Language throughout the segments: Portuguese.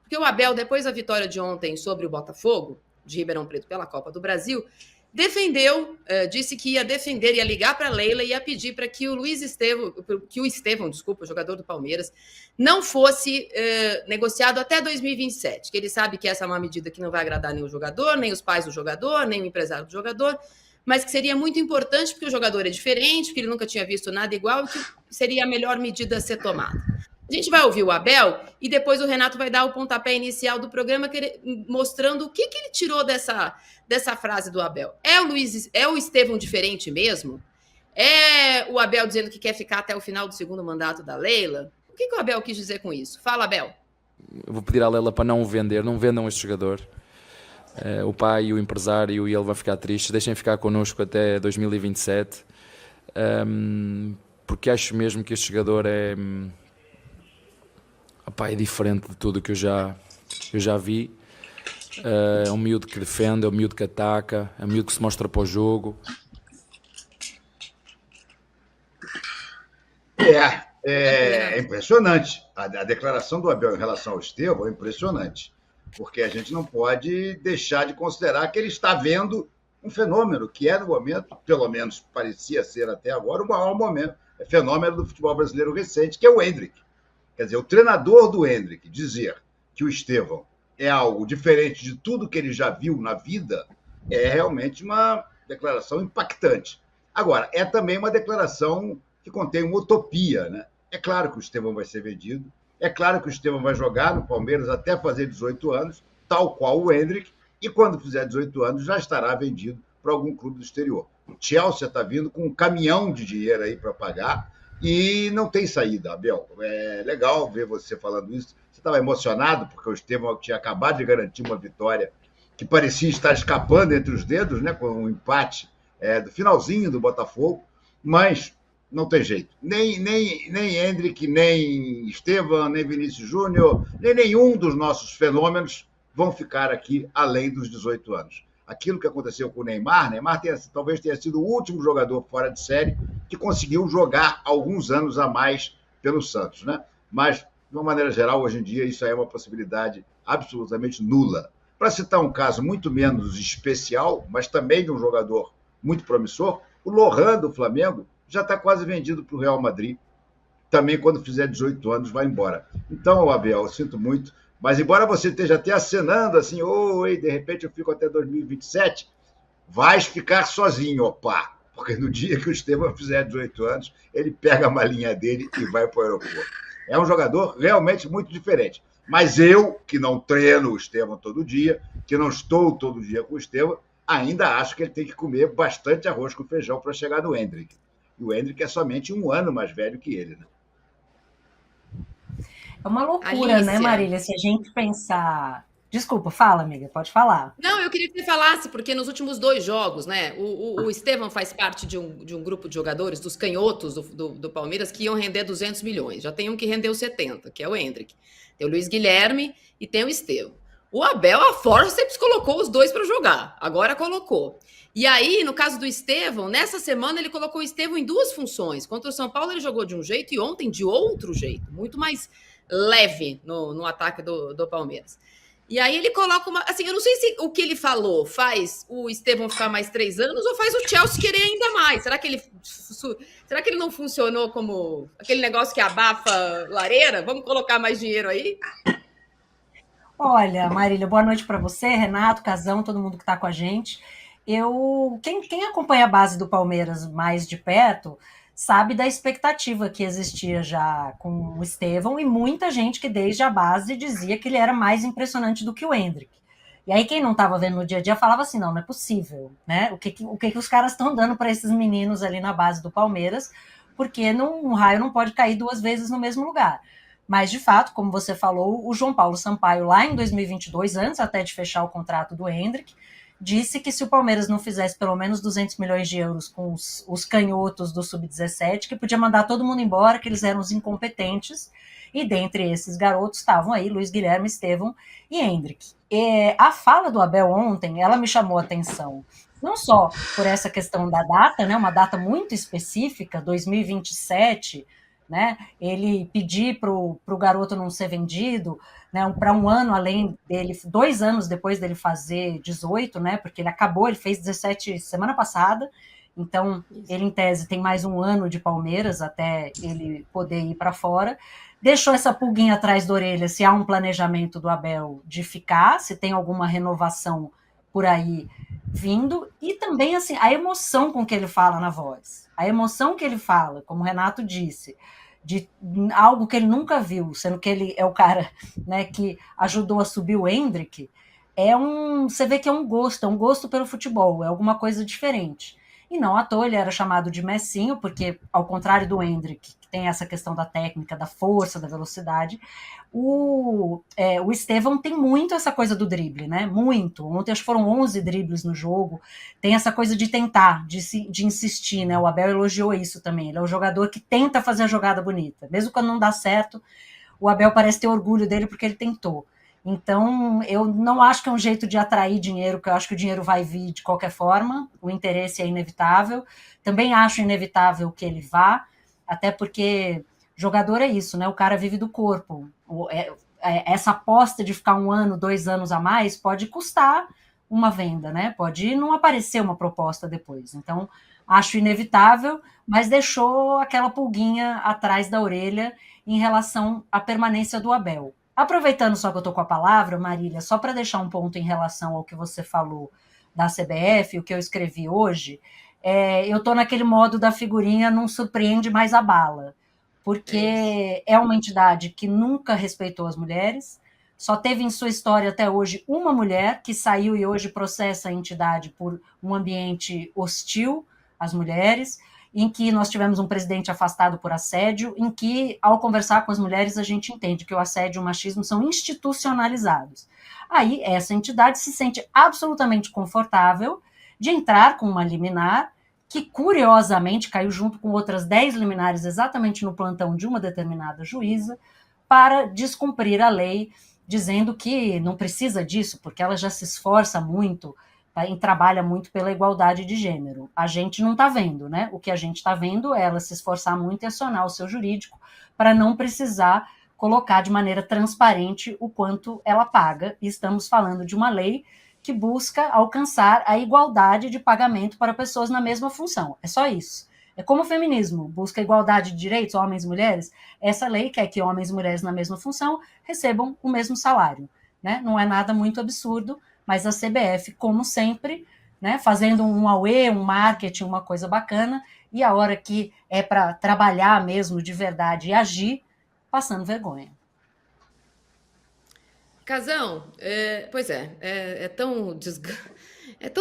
Porque o Abel, depois da vitória de ontem sobre o Botafogo, de Ribeirão Preto pela Copa do Brasil, defendeu, disse que ia defender, ia ligar para a Leila e ia pedir para que o Estevão, o jogador do Palmeiras, não fosse negociado até 2027, que ele sabe que essa é uma medida que não vai agradar nem o jogador, nem os pais do jogador, nem o empresário do jogador, mas que seria muito importante porque o jogador é diferente, porque ele nunca tinha visto nada igual e que seria a melhor medida a ser tomada. A gente vai ouvir o Abel e depois o Renato vai dar o pontapé inicial do programa mostrando o que ele tirou dessa frase do Abel. É o Estevão diferente mesmo? É o Abel dizendo que quer ficar até o final do segundo mandato da Leila? O que o Abel quis dizer com isso? Fala, Abel. Eu vou pedir à Leila para não o vender, não vendam este jogador. O pai, o empresário e ele vão ficar tristes. Deixem ficar connosco até 2027, porque acho mesmo que este jogador é diferente de tudo que eu já vi. É um miúdo que defende, é um miúdo que ataca, é um miúdo que se mostra para o jogo. É impressionante. A declaração do Abel em relação ao Estevão é impressionante, porque a gente não pode deixar de considerar que ele está vendo um fenômeno que é, no momento, pelo menos parecia ser até agora, o maior fenômeno do futebol brasileiro recente, que é o Endrick. Quer dizer, o treinador do Endrick dizer que o Estevão é algo diferente de tudo que ele já viu na vida é realmente uma declaração impactante. Agora, é também uma declaração que contém uma utopia, né? É claro que o Estevão vai ser vendido, é claro que o Estevão vai jogar no Palmeiras até fazer 18 anos, tal qual o Endrick, e quando fizer 18 anos já estará vendido para algum clube do exterior. O Chelsea está vindo com um caminhão de dinheiro aí para pagar e não tem saída, Abel. É legal ver você falando isso. Você estava emocionado porque o Estevão tinha acabado de garantir uma vitória que parecia estar escapando entre os dedos, né, com um empate do finalzinho do Botafogo, mas não tem jeito. Nem Endrick, nem Estevão, nem Vinícius Júnior, nem nenhum dos nossos fenômenos vão ficar aqui além dos 18 anos. Aquilo que aconteceu com o Neymar talvez tenha sido o último jogador fora de série que conseguiu jogar alguns anos a mais pelo Santos, né? Mas, de uma maneira geral, hoje em dia, isso é uma possibilidade absolutamente nula. Para citar um caso muito menos especial, mas também de um jogador muito promissor, o Lohan do Flamengo já está quase vendido para o Real Madrid. Também, quando fizer 18 anos, vai embora. Então, Abel, eu sinto muito, mas embora você esteja até acenando assim, de repente eu fico até 2027, vais ficar sozinho, opa, porque no dia que o Estevão fizer 18 anos, ele pega a malinha dele e vai para o aeroporto. É um jogador realmente muito diferente. Mas eu, que não treino o Estevão todo dia, que não estou todo dia com o Estevão, ainda acho que ele tem que comer bastante arroz com feijão para chegar no Endrick. E o Endrick é somente um ano mais velho que ele, né? É uma loucura, Alicia, né, Marília? Se a gente pensar... Desculpa, fala, amiga, pode falar. Não, eu queria que você falasse, porque nos últimos 2 jogos, né, o Estevão faz parte de um grupo de jogadores, dos canhotos do Palmeiras, que iam render 200 milhões. Já tem um que rendeu 70, que é o Endrick. Tem o Luiz Guilherme e tem o Estevão. O Abel, a forceps colocou os 2 para jogar. Agora colocou. E aí, no caso do Estevão, nessa semana ele colocou o Estevão em 2 funções. Contra o São Paulo ele jogou de um jeito e ontem de outro jeito. Muito mais leve no ataque do Palmeiras. E aí ele coloca uma... Assim, eu não sei se o que ele falou faz o Estevão ficar mais 3 anos ou faz o Chelsea querer ainda mais. Será que ele não funcionou como aquele negócio que abafa lareira? Vamos colocar mais dinheiro aí? Olha, Marília, boa noite para você, Renato, Casão, todo mundo que está com a gente. Quem acompanha a base do Palmeiras mais de perto sabe da expectativa que existia já com o Estevão e muita gente que desde a base dizia que ele era mais impressionante do que o Endrick. E aí quem não estava vendo no dia a dia falava assim, não é possível, né? O que os caras estão dando para esses meninos ali na base do Palmeiras, porque um raio não pode cair 2 vezes no mesmo lugar. Mas, de fato, como você falou, o João Paulo Sampaio, lá em 2022, antes até de fechar o contrato do Endrick, disse que se o Palmeiras não fizesse pelo menos 200 milhões de euros com os canhotos do Sub-17, que podia mandar todo mundo embora, que eles eram os incompetentes, e dentre esses garotos estavam aí Luiz Guilherme, Estevão e Endrick. A fala do Abel ontem, ela me chamou a atenção, não só por essa questão da data, né, uma data muito específica, 2027, né, ele pedir para o garoto não ser vendido, né, para um ano além dele, 2 anos depois dele fazer 18, né, porque ele fez 17 semana passada, então ele, em tese, tem mais um ano de Palmeiras até ele poder ir para fora. Deixou essa pulguinha atrás da orelha se há um planejamento do Abel de ficar, se tem alguma renovação por aí vindo, e também assim, a emoção com que ele fala na voz, a emoção que ele fala, como o Renato disse, de algo que ele nunca viu, sendo que ele é o cara, né, que ajudou a subir o Endrick, você vê que é um gosto pelo futebol, é alguma coisa diferente. E não à toa ele era chamado de Messinho, porque, ao contrário do Endrick, que tem essa questão da técnica, da força, da velocidade, o Estevão tem muito essa coisa do drible, né? Muito. Ontem acho que foram 11 dribles no jogo. Tem essa coisa de tentar, de insistir, né? O Abel elogiou isso também. Ele é um jogador que tenta fazer a jogada bonita. Mesmo quando não dá certo, o Abel parece ter orgulho dele porque ele tentou. Então, eu não acho que é um jeito de atrair dinheiro, porque eu acho que o dinheiro vai vir de qualquer forma, o interesse é inevitável. Também acho inevitável que ele vá, até porque jogador é isso, né? O cara vive do corpo. Essa aposta de ficar 1 ano, 2 anos a mais pode custar uma venda, né? Pode não aparecer uma proposta depois. Então, acho inevitável, mas deixou aquela pulguinha atrás da orelha em relação à permanência do Abel. Aproveitando só que eu estou com a palavra, Marília, só para deixar um ponto em relação ao que você falou da CBF, o que eu escrevi hoje, eu estou naquele modo da figurinha não surpreende mais a bala, porque é uma entidade que nunca respeitou as mulheres, só teve em sua história até hoje uma mulher que saiu e hoje processa a entidade por um ambiente hostil às mulheres, em que nós tivemos um presidente afastado por assédio, em que, ao conversar com as mulheres, a gente entende que o assédio e o machismo são institucionalizados. Aí, essa entidade se sente absolutamente confortável de entrar com uma liminar que, curiosamente, caiu junto com outras 10 liminares exatamente no plantão de uma determinada juíza, para descumprir a lei, dizendo que não precisa disso, porque ela já se esforça muito e trabalha muito pela igualdade de gênero. A gente não está vendo, né? O que a gente está vendo é ela se esforçar muito e acionar o seu jurídico para não precisar colocar de maneira transparente o quanto ela paga. E estamos falando de uma lei que busca alcançar a igualdade de pagamento para pessoas na mesma função. É só isso. É como o feminismo busca igualdade de direitos, homens e mulheres. Essa lei quer que homens e mulheres na mesma função recebam o mesmo salário, né? Não é nada muito absurdo, mas a CBF, como sempre, né, fazendo um auê, um marketing, uma coisa bacana, e a hora que é para trabalhar mesmo de verdade e agir, passando vergonha. Casão, pois é tão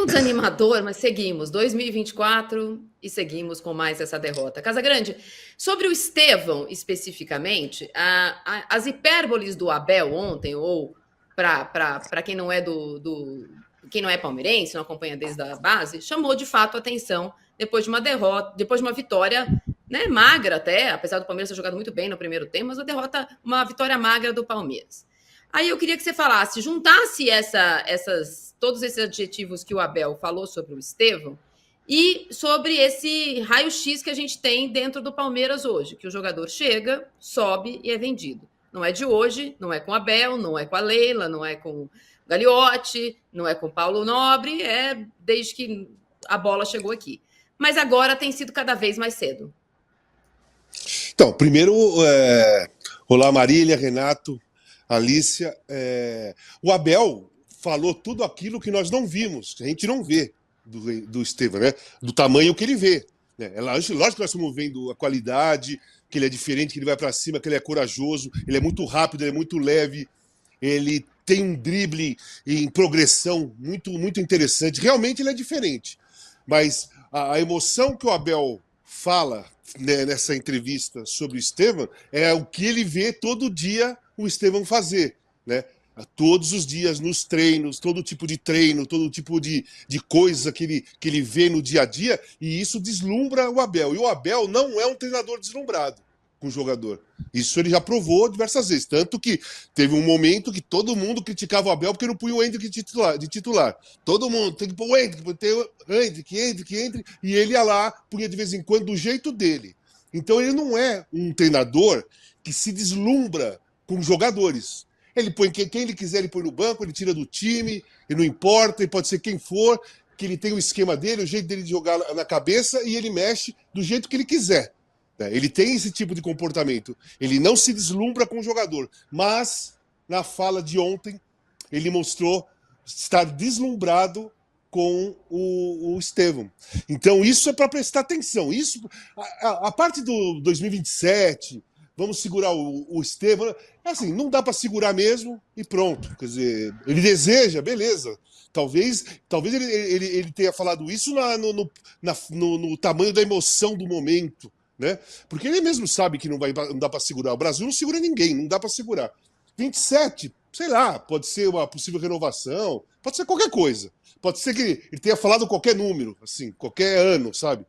desanimador, mas seguimos, 2024 e seguimos com mais essa derrota. Casagrande, sobre o Estevão especificamente, as hipérboles do Abel ontem, ou para quem não é quem não é palmeirense, não acompanha desde a base, chamou de fato a atenção depois de uma derrota, depois de uma vitória, né, magra até, apesar do Palmeiras ter jogado muito bem no primeiro tempo, mas uma vitória magra do Palmeiras. Aí eu queria que você falasse, juntasse todos esses adjetivos que o Abel falou sobre o Estevão e sobre esse raio-x que a gente tem dentro do Palmeiras hoje, que o jogador chega, sobe e é vendido. Não é de hoje, não é com a Abel, não é com a Leila, não é com o Gagliotti, não é com o Paulo Nobre, é desde que a bola chegou aqui. Mas agora tem sido cada vez mais cedo. Então, primeiro, olá Marília, Renato, Alícia. O Abel falou tudo aquilo que nós não vimos, que a gente não vê do Estevão, né? Do tamanho que ele vê. É lógico que nós estamos vendo a qualidade, que ele é diferente, que ele vai para cima, que ele é corajoso, ele é muito rápido, ele é muito leve, ele tem um drible em progressão muito, muito interessante. Realmente ele é diferente. Mas a emoção que o Abel fala, né, nessa entrevista sobre o Estevão é o que ele vê todo dia o Estevão fazer, né? Todos os dias nos treinos, todo tipo de treino, todo tipo de coisa que ele vê no dia a dia, e isso deslumbra o Abel. E o Abel não é um treinador deslumbrado com o jogador. Isso ele já provou diversas vezes. Tanto que teve um momento que todo mundo criticava o Abel porque não punha o Endrick de titular. Todo mundo tem que pôr o Endrick, e ele ia lá, punha de vez em quando do jeito dele. Então ele não é um treinador que se deslumbra com jogadores. Ele põe quem ele quiser, ele põe no banco, ele tira do time, e não importa, e pode ser quem for, que ele tem o esquema dele, o jeito dele de jogar na cabeça, e ele mexe do jeito que ele quiser. Ele tem esse tipo de comportamento. Ele não se deslumbra com o jogador. Mas, na fala de ontem, ele mostrou estar deslumbrado com o Estevão. Então, isso é para prestar atenção. Isso, a parte do 2027, vamos segurar o Estevão, assim, não dá para segurar mesmo e pronto. Quer dizer, ele deseja, beleza. Talvez ele tenha falado isso no tamanho da emoção do momento, né? Porque ele mesmo sabe que não dá para segurar. O Brasil não segura ninguém, não dá para segurar. 27, sei lá, pode ser uma possível renovação, pode ser qualquer coisa. Pode ser que ele tenha falado qualquer número, assim, qualquer ano, sabe?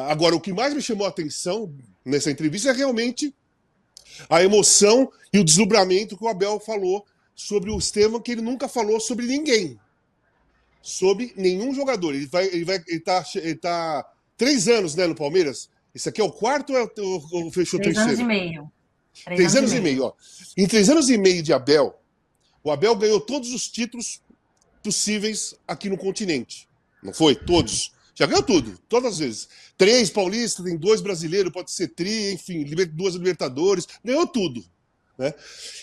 Agora, o que mais me chamou a atenção nessa entrevista é realmente a emoção e o deslumbramento que o Abel falou sobre o Estevão, que ele nunca falou sobre ninguém. Sobre nenhum jogador. Ele tá 3 anos, né, no Palmeiras. Esse aqui é o quarto ou fechou 3 terceiro? anos e meio. 3 anos e meio, ó. Em 3 anos e meio de Abel, o Abel ganhou todos os títulos possíveis aqui no continente. Não foi? Todos. Já ganhou tudo, todas as vezes. 3 paulistas, tem 2 brasileiros, pode ser tri, enfim, 2 Libertadores, ganhou tudo. Né?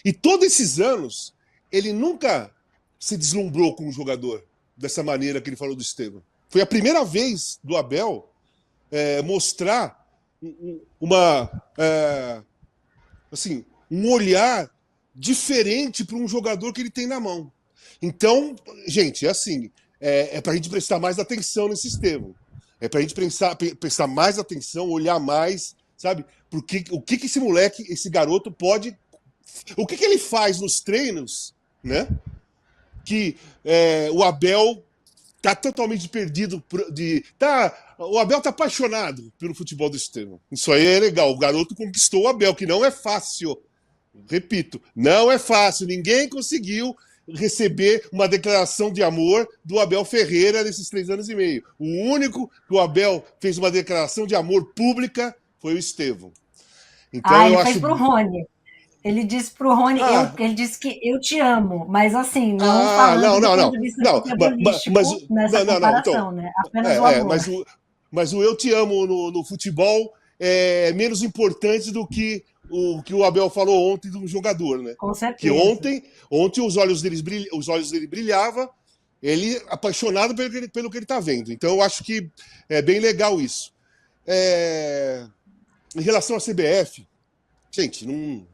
E todos esses anos, ele nunca se deslumbrou com o jogador dessa maneira que ele falou do Estevão. Foi a primeira vez do Abel mostrar assim, um olhar diferente para um jogador que ele tem na mão. Então, gente, é assim, para a gente prestar mais atenção nesse Estevão. É para a gente prestar mais atenção, olhar mais, sabe? Porque o que esse moleque, esse garoto pode... O que ele faz nos treinos, né? Que o Abel tá totalmente perdido. O Abel tá apaixonado pelo futebol do Estevão. Isso aí é legal. O garoto conquistou o Abel, que não é fácil. Repito, não é fácil. Ninguém conseguiu receber uma declaração de amor do Abel Ferreira nesses 3 anos e meio. O único que o Abel fez uma declaração de amor pública foi o Estevão. Então, ele fez pro Rony. Ele disse pro Rony, ele disse que eu te amo, mas assim, não falando do ponto de vista futebolístico nessa comparação, né? Apenas o amor. Mas o eu te amo no futebol é menos importante do que o Abel falou ontem do jogador, né? Com certeza. Que ontem os olhos dele brilhavam, ele apaixonado pelo que ele está vendo. Então eu acho que é bem legal isso. Em relação à CBF, gente, não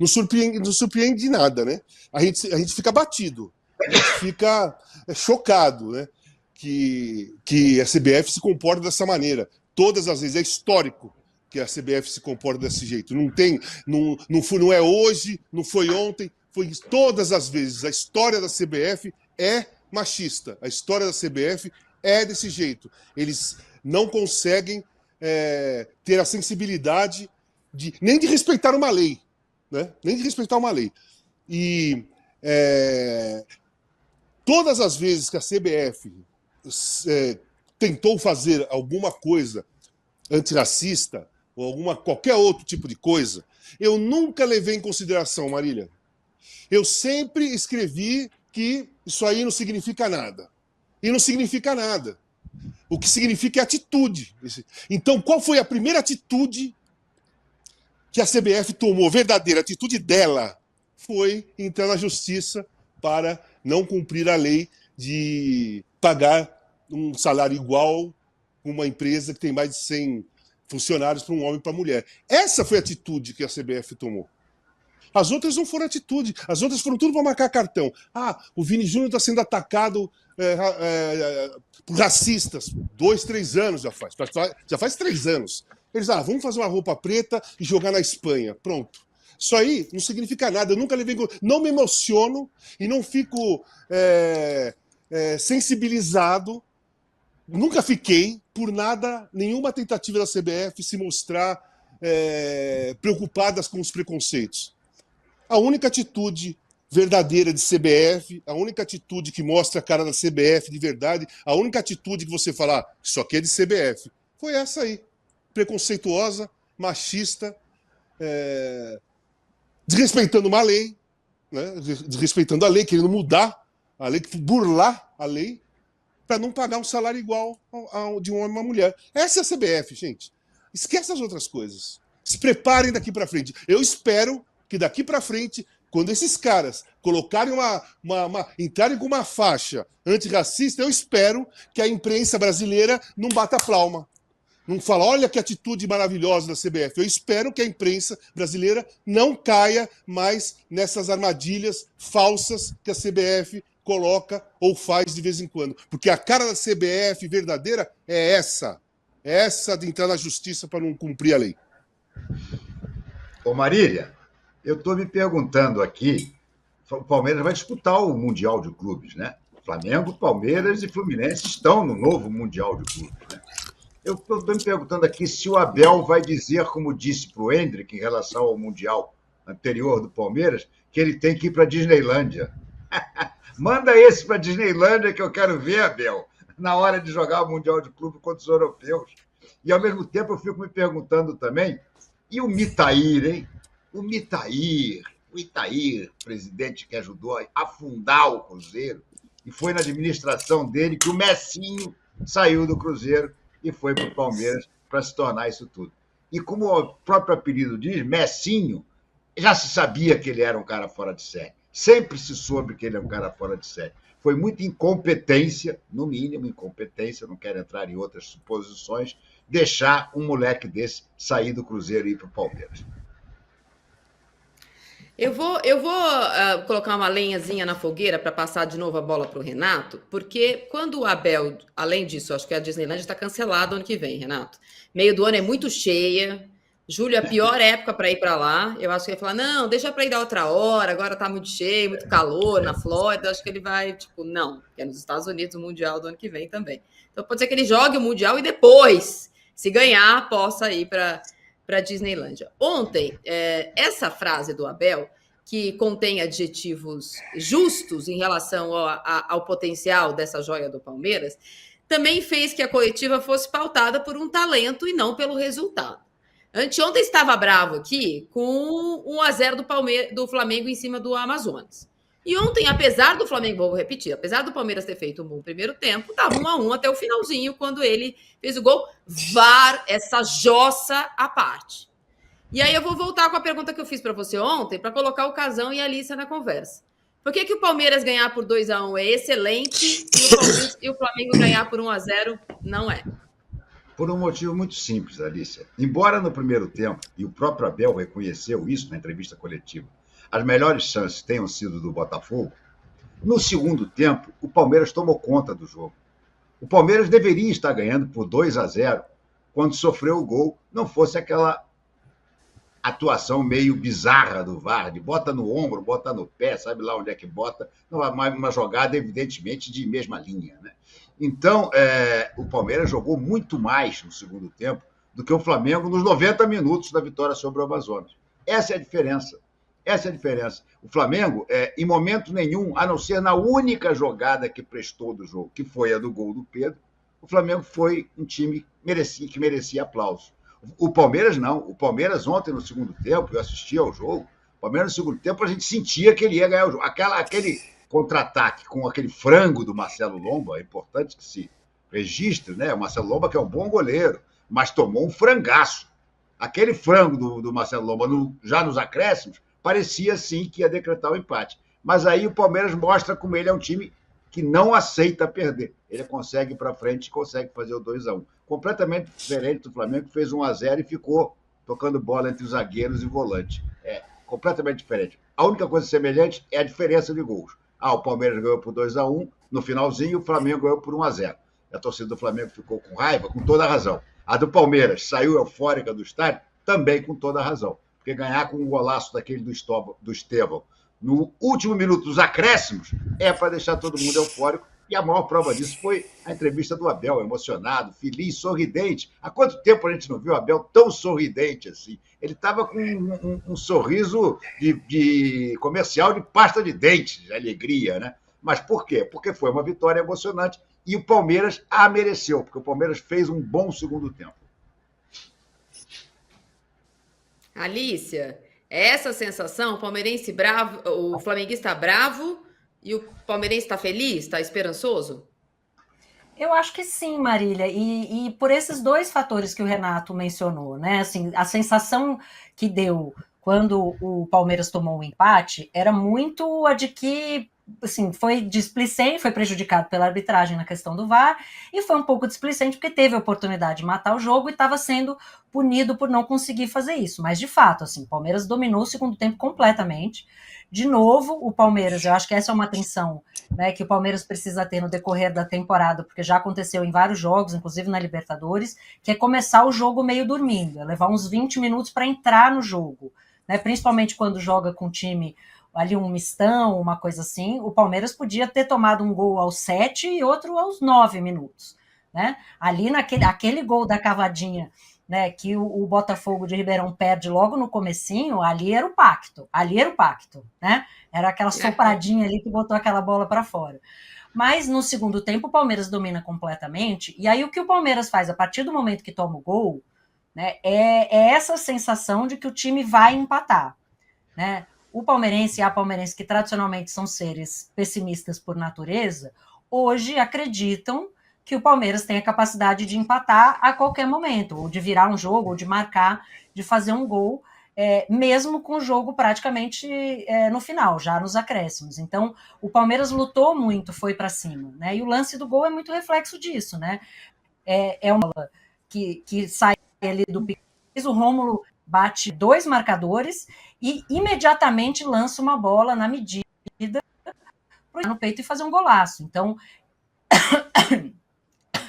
surpreende nada, né? A gente fica batido, a gente fica chocado, né? Que a CBF se comporta dessa maneira. Todas as vezes, é histórico que a CBF se comporta desse jeito. Não é hoje, não foi ontem, foi todas as vezes. A história da CBF é machista. A história da CBF é desse jeito. Eles não conseguem ter a sensibilidade nem de respeitar uma lei. Né? Nem de respeitar uma lei. E todas as vezes que a CBF tentou fazer alguma coisa antirracista ou qualquer outro tipo de coisa, eu nunca levei em consideração, Marília. Eu sempre escrevi que isso aí não significa nada. E não significa nada. O que significa é atitude. Então, qual foi a primeira atitude que a CBF tomou? Verdadeira atitude dela foi entrar na justiça para não cumprir a lei de pagar um salário igual com uma empresa que tem mais de 100 funcionários para um homem e para mulher. Essa foi a atitude que a CBF tomou. As outras não foram atitude. As outras foram tudo para marcar cartão. O Vini Júnior está sendo atacado por racistas. 2, 3 anos já faz. Já faz 3 anos. Eles, vamos fazer uma roupa preta e jogar na Espanha. Pronto. Isso aí não significa nada. Eu nunca levei... Não me emociono e não fico sensibilizado. Nunca fiquei por nada, nenhuma tentativa da CBF se mostrar preocupadas com os preconceitos. A única atitude verdadeira de CBF, a única atitude que mostra a cara da CBF de verdade, a única atitude que você falar, isso aqui é de CBF, foi essa aí. Preconceituosa, machista, desrespeitando uma lei, né? Desrespeitando a lei, querendo mudar a lei, burlar a lei, para não pagar um salário igual ao de um homem e uma mulher. Essa é a CBF, gente. Esquece as outras coisas. Se preparem daqui para frente. Eu espero que daqui para frente, quando esses caras colocarem entrarem com uma faixa antirracista, eu espero que a imprensa brasileira não bata palma. Não fala, olha que atitude maravilhosa da CBF. Eu espero que a imprensa brasileira não caia mais nessas armadilhas falsas que a CBF coloca ou faz de vez em quando. Porque a cara da CBF verdadeira é essa. É essa de entrar na justiça para não cumprir a lei. Ô Marília, eu estou me perguntando aqui, o Palmeiras vai disputar o Mundial de Clubes, né? Flamengo, Palmeiras e Fluminense estão no novo Mundial de Clubes, né? Eu estou me perguntando aqui se o Abel vai dizer, como disse para o Hendrick, em relação ao Mundial anterior do Palmeiras, que ele tem que ir para a Disneylândia. Manda esse para a Disneylândia que eu quero ver, Abel, na hora de jogar o Mundial de Clube contra os europeus. E, ao mesmo tempo, eu fico me perguntando também, e o Mitair, hein? O Itair, presidente que ajudou a afundar o Cruzeiro, e foi na administração dele que o Messinho saiu do Cruzeiro e foi para o Palmeiras para se tornar isso tudo. E como o próprio apelido diz, Messinho, já se sabia que ele era um cara fora de série. Sempre se soube que ele é um cara fora de série. Foi muita incompetência, no mínimo incompetência, não quero entrar em outras suposições, deixar um moleque desse sair do Cruzeiro e ir para o Palmeiras. Eu vou colocar uma lenhazinha na fogueira para passar de novo a bola para o Renato, porque quando o Abel, além disso, acho que a Disneylândia está cancelada ano que vem, Renato. Meio do ano é muito cheia, julho é a pior época para ir para lá. Eu acho que ele vai falar, não, deixa para ir da outra hora, agora está muito cheio, muito calor na Flórida. Acho que ele vai, não, porque é nos Estados Unidos o Mundial do ano que vem também. Então pode ser que ele jogue o Mundial e depois, se ganhar, possa ir para a Disneylândia. Ontem, essa frase do Abel, que contém adjetivos justos em relação ao potencial dessa joia do Palmeiras, também fez que a coletiva fosse pautada por um talento e não pelo resultado. Anteontem estava bravo aqui com 1-0 do Flamengo em cima do Amazonas. E ontem, apesar do Flamengo, vou repetir, apesar do Palmeiras ter feito um bom primeiro tempo, estava 1-1 até o finalzinho, quando ele fez o gol. VAR, essa jossa à parte. E aí eu vou voltar com a pergunta que eu fiz para você ontem, para colocar o Casão e a Alícia na conversa. Por que o Palmeiras ganhar por 2-1 é excelente e o Flamengo ganhar por 1-0 não é? Por um motivo muito simples, Alícia. Embora no primeiro tempo, e o próprio Abel reconheceu isso na entrevista coletiva, as melhores chances tenham sido do Botafogo, no segundo tempo, o Palmeiras tomou conta do jogo. O Palmeiras deveria estar ganhando por 2-0 quando sofreu o gol, não fosse aquela atuação meio bizarra do VAR, de bota no ombro, bota no pé, sabe lá onde é que bota, uma jogada evidentemente de mesma linha, né? Então, o Palmeiras jogou muito mais no segundo tempo do que o Flamengo nos 90 minutos da vitória sobre o Amazonas. Essa é a diferença. Essa é a diferença. O Flamengo, em momento nenhum, a não ser na única jogada que prestou do jogo, que foi a do gol do Pedro, o Flamengo foi um time que merecia aplauso. O Palmeiras não. O Palmeiras ontem, no segundo tempo, eu assisti ao jogo, o Palmeiras no segundo tempo a gente sentia que ele ia ganhar o jogo. Aquele contra-ataque com aquele frango do Marcelo Lomba, é importante que se registre, né? O Marcelo Lomba que é um bom goleiro, mas tomou um frangaço. Aquele frango do Marcelo Lomba, já nos acréscimos, parecia sim que ia decretar o empate. Mas aí o Palmeiras mostra como ele é um time que não aceita perder. Ele consegue ir para frente e consegue fazer o 2-1. Completamente diferente do Flamengo, que fez 1-0 e ficou tocando bola entre os zagueiros e volante. É completamente diferente. A única coisa semelhante é a diferença de gols. O Palmeiras ganhou por 2-1, no finalzinho o Flamengo ganhou por 1-0. A torcida do Flamengo ficou com raiva, com toda a razão. A do Palmeiras saiu eufórica do estádio, também com toda a razão. Porque ganhar com um golaço daquele do Estevão no último minuto dos acréscimos é para deixar todo mundo eufórico. E a maior prova disso foi a entrevista do Abel, emocionado, feliz, sorridente. Há quanto tempo a gente não viu o Abel tão sorridente assim? Ele estava com um sorriso de comercial de pasta de dente, de alegria, né? Mas por quê? Porque foi uma vitória emocionante e o Palmeiras a mereceu, porque o Palmeiras fez um bom segundo tempo. Alícia, essa sensação, o palmeirense bravo, o flamenguista bravo e o palmeirense está feliz, está esperançoso? Eu acho que sim, Marília, e por esses dois fatores que o Renato mencionou, né? Assim, a sensação que deu quando o Palmeiras tomou um empate era muito a de que assim, foi displicente, foi prejudicado pela arbitragem na questão do VAR, e foi um pouco displicente porque teve a oportunidade de matar o jogo e estava sendo punido por não conseguir fazer isso. Mas, de fato, assim, o Palmeiras dominou o segundo tempo completamente. De novo, o Palmeiras, eu acho que essa é uma atenção, né, que o Palmeiras precisa ter no decorrer da temporada, porque já aconteceu em vários jogos, inclusive na Libertadores, que é começar o jogo meio dormindo, é levar uns 20 minutos para entrar no jogo, né, principalmente quando joga com um time ali um mistão, uma coisa assim. O Palmeiras podia ter tomado um gol aos 7 e outro aos 9 minutos, né? Ali aquele gol da cavadinha, né, que o Botafogo de Ribeirão perde logo no comecinho, ali era o pacto, né? Era aquela sopradinha ali que botou aquela bola para fora. Mas no segundo tempo o Palmeiras domina completamente, e aí o que o Palmeiras faz a partir do momento que toma o gol, né, é essa sensação de que o time vai empatar, né? O palmeirense e a palmeirense, que tradicionalmente são seres pessimistas por natureza, hoje acreditam que o Palmeiras tem a capacidade de empatar a qualquer momento, ou de virar um jogo, ou de marcar, de fazer um gol, mesmo com o jogo praticamente no final, já nos acréscimos. Então, o Palmeiras lutou muito, foi para cima, né? E o lance do gol é muito reflexo disso, né? É uma bola que sai ali do piso, o Rômulo bate 2 marcadores e imediatamente lança uma bola na medida no peito e fazer um golaço. Então,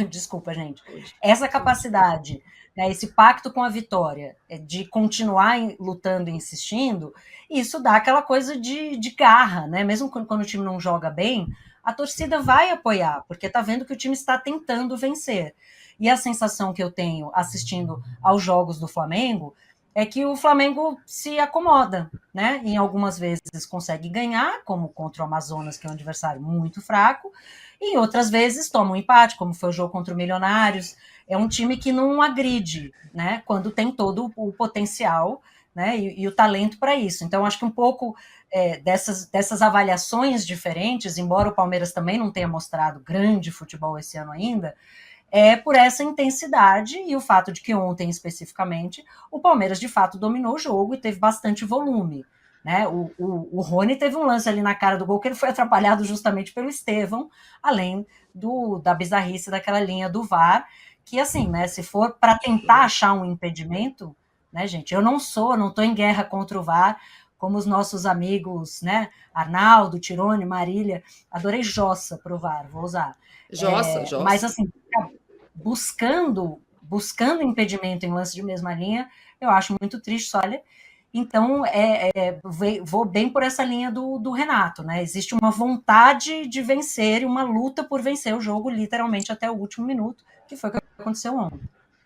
desculpa, gente, essa capacidade, né, esse pacto com a vitória, de continuar lutando e insistindo, isso dá aquela coisa de garra, né? Mesmo quando o time não joga bem, a torcida vai apoiar, porque está vendo que o time está tentando vencer. E a sensação que eu tenho assistindo aos jogos do Flamengo é que o Flamengo se acomoda, né? Em algumas vezes consegue ganhar, como contra o Amazonas, que é um adversário muito fraco, e outras vezes toma um empate, como foi o jogo contra o Milionários. É um time que não agride, né? Quando tem todo o potencial, né? E o talento para isso. Então, acho que um pouco dessas avaliações diferentes, embora o Palmeiras também não tenha mostrado grande futebol esse ano ainda, por essa intensidade e o fato de que ontem, especificamente, o Palmeiras, de fato, dominou o jogo e teve bastante volume, né? O Rony teve um lance ali na cara do gol que ele foi atrapalhado justamente pelo Estevão, além da bizarrice daquela linha do VAR, que, assim, né, se for para tentar achar um impedimento, né, gente, eu não estou em guerra contra o VAR, como os nossos amigos, né, Arnaldo, Tirone, Marília, adorei Jossa para o VAR, vou usar. Jossa. Mas, assim, buscando impedimento em lance de mesma linha, eu acho muito triste, olha. Então, vou bem por essa linha do Renato, né? Existe uma vontade de vencer e uma luta por vencer o jogo, literalmente, até o último minuto, que foi o que aconteceu ontem.